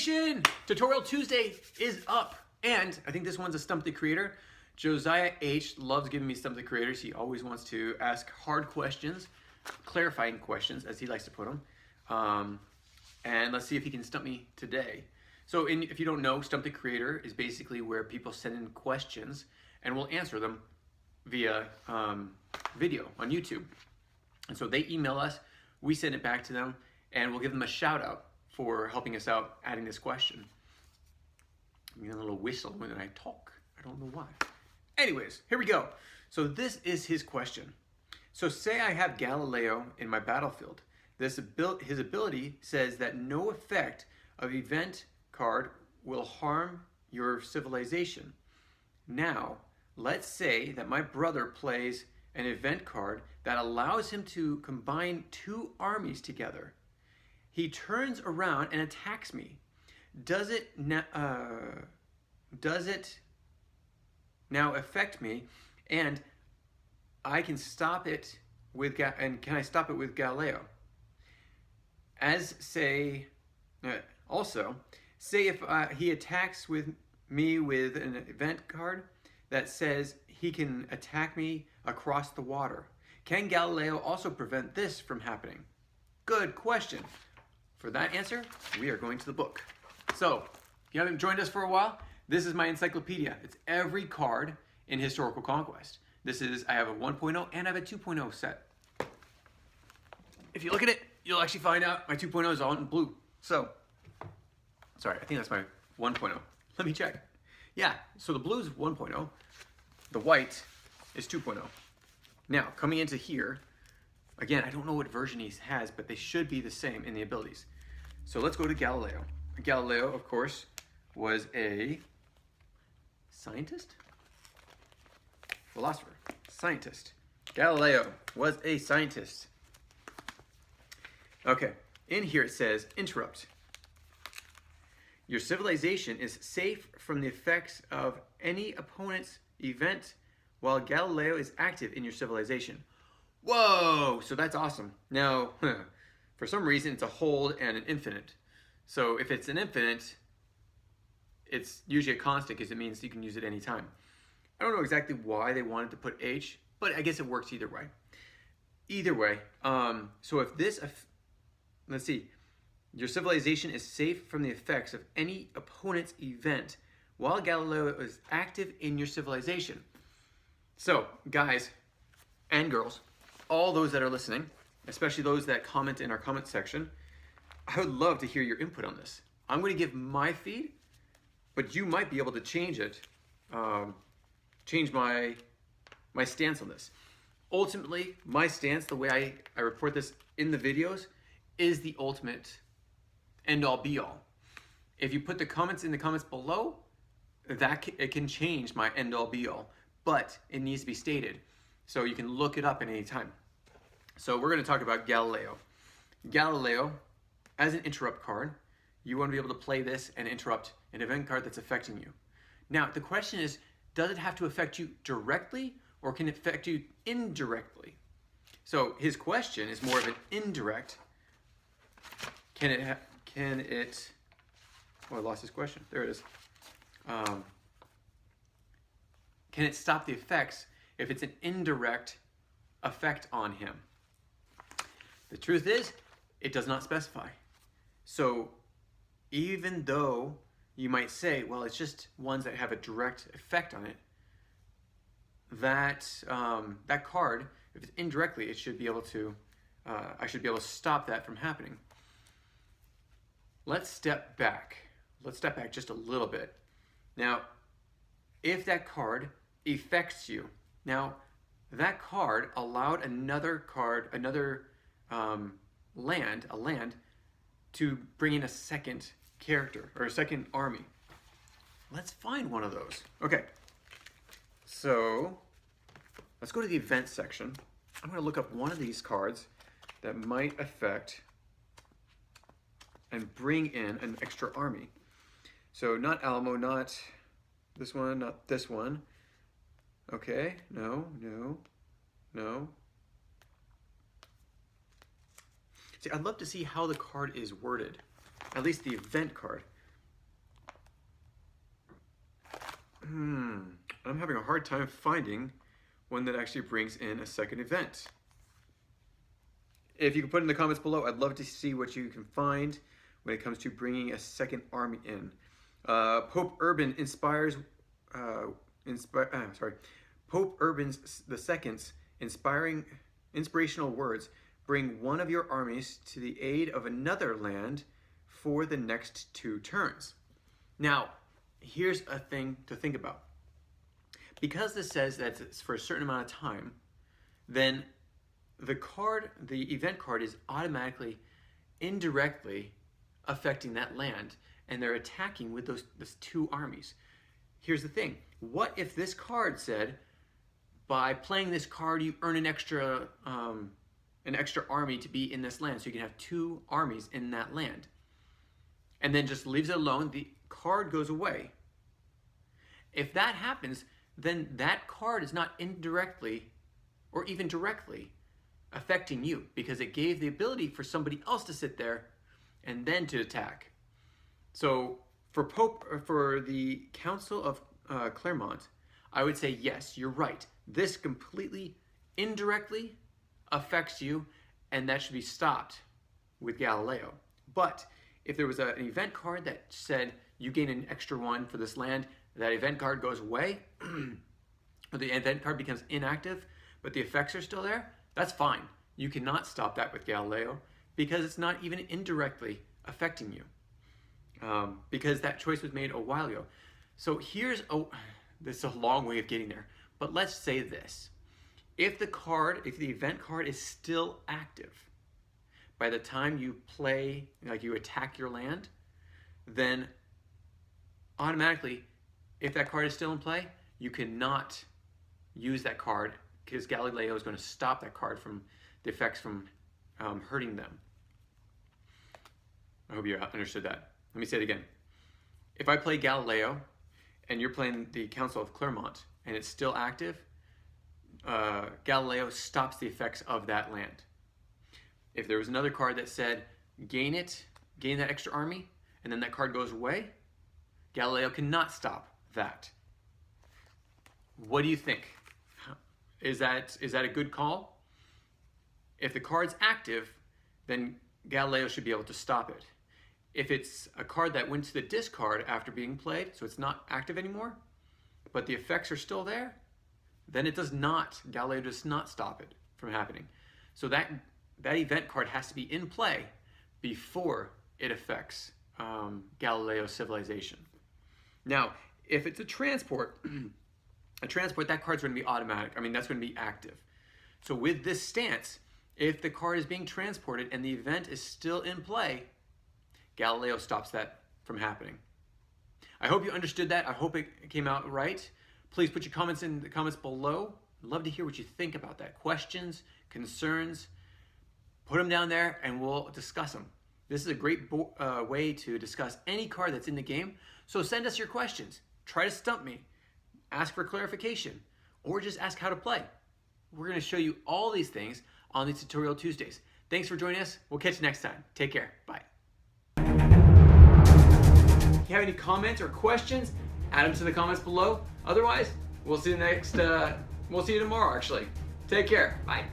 Nation! Tutorial Tuesday is up. And I think this one's a Stump the Creator. Josiah H loves giving me Stump the Creators. He always wants to ask hard questions, clarifying questions, as he likes to put them. And let's see if he can stump me today. So if you don't know, Stump the Creator is basically where people send in questions and we'll answer them via video on YouTube. And so they email us, we send it back to them, and we'll give them a shout out for helping us out adding this question. I mean, a little whistle when I talk. I don't know why. Anyways, here we go. So this is his question. So say I have Galileo in my battlefield. His ability says that no effect of event card will harm your civilization. Now, let's say that my brother plays an event card that allows him to combine two armies together. He turns around and attacks me. Does it now affect me? And I can stop it with can I stop it with Galileo? Also, say if he attacks me with an event card that says he can attack me across the water. Can Galileo also prevent this from happening? Good question. For that answer, we are going to the book. So, if you haven't joined us for a while, this is my encyclopedia. It's every card in Historical Conquest. I have a 1.0 and I have a 2.0 set. If you look at it, you'll actually find out my 2.0 is all in blue. So, sorry, I think that's my 1.0. Let me check. Yeah, so the blue is 1.0. The white is 2.0. Now, coming into here, again, I don't know what version he has, but they should be the same in the abilities. So let's go to Galileo. Galileo, of course, was a scientist? Philosopher. Scientist. Galileo was a scientist. Okay, in here it says, interrupt. Your civilization is safe from the effects of any opponent's event while Galileo is active in your civilization. Whoa, so that's awesome. Now, for some reason, it's a hold and an infinite. So if it's an infinite, it's usually a constant because it means you can use it anytime. I don't know exactly why they wanted to put H, but I guess it works either way. Either way, so if this, let's see, your civilization is safe from the effects of any opponent's event while Galileo is active in your civilization. So, guys and girls, all those that are listening, especially those that comment in our comment section, I would love to hear your input on this. I'm going to give my feed, but you might be able to change it, change my stance on this. Ultimately, my stance, the way I report this in the videos, is the ultimate end-all be-all. If you put the comments in the comments below, it can change my end-all be-all, but it needs to be stated. So you can look it up at any time. So we're going to talk about Galileo. Galileo, as an interrupt card, you want to be able to play this and interrupt an event card that's affecting you. Now, the question is, does it have to affect you directly or can it affect you indirectly? So his question is more of an indirect. Oh, I lost his question. There it is. Can it stop the effects if it's an indirect effect on him? The truth is, it does not specify. So even though you might say, well, it's just ones that have a direct effect on it, that card, if it's indirectly, it should be able to, I should be able to stop that from happening. Let's step back. Let's step back just a little bit. Now, if that card affects you, now that card allowed another card, a land, to bring in a second character or a second army. Let's find one of those. Okay, so let's go to the event section. I'm going to look up one of these cards that might affect and bring in an extra army. So not Alamo, not this one, not this one. Okay, no. See, I'd love to see how the card is worded, at least the event card. I'm having a hard time finding one that actually brings in a second event. If you can put in the comments below, I'd love to see what you can find when it comes to bringing a second army in. Pope Urban inspires, Pope Urban's II's inspirational words: bring one of your armies to the aid of another land for the next 2 turns. Now, here's a thing to think about. Because this says that it's for a certain amount of time, then the event card is automatically, indirectly affecting that land, and they're attacking with those 2 armies. Here's the thing. What if this card said, by playing this card, you earn an extra army to be in this land, so you can have 2 armies in that land, and then just leaves it alone, the card goes away. If that happens, then that card is not indirectly or even directly affecting you, because it gave the ability for somebody else to sit there and then to attack. So for the Council of Clermont, I would say yes, you're right. This completely indirectly affects you, and that should be stopped with Galileo. But if there was an event card that said you gain an extra 1 for this land, that event card goes away, or the event card becomes inactive, but the effects are still there, that's fine. You cannot stop that with Galileo, because it's not even indirectly affecting you, because that choice was made a while ago. So this is a long way of getting there, but let's say this. If the event card is still active by the time you play, like you attack your land, then automatically, if that card is still in play, you cannot use that card, because Galileo is going to stop that card from the effects from hurting them. I hope you understood that. Let me say it again. If I play Galileo and you're playing the Council of Clermont and it's still active, Galileo stops the effects of that land. If there was another card that said gain that extra army, and then that card goes away, Galileo cannot stop that. What do you think? Is that a good call? If the card's active, then Galileo should be able to stop it. If it's a card that went to the discard after being played, so it's not active anymore, but the effects are still there, then Galileo does not stop it from happening. So that event card has to be in play before it affects Galileo's civilization. Now, if it's a transport, that card's going to be automatic. I mean, that's going to be active. So with this stance, if the card is being transported and the event is still in play, Galileo stops that from happening. I hope you understood that. I hope it came out right. Please put your comments in the comments below. I'd love to hear what you think about that. Questions, concerns, put them down there and we'll discuss them. This is a great way to discuss any card that's in the game. So send us your questions. Try to stump me. Ask for clarification, or just ask how to play. We're going to show you all these things on these Tutorial Tuesdays. Thanks for joining us. We'll catch you next time. Take care. Bye. If you have any comments or questions, add them to the comments below. Otherwise, we'll see you tomorrow, actually. Take care. Bye.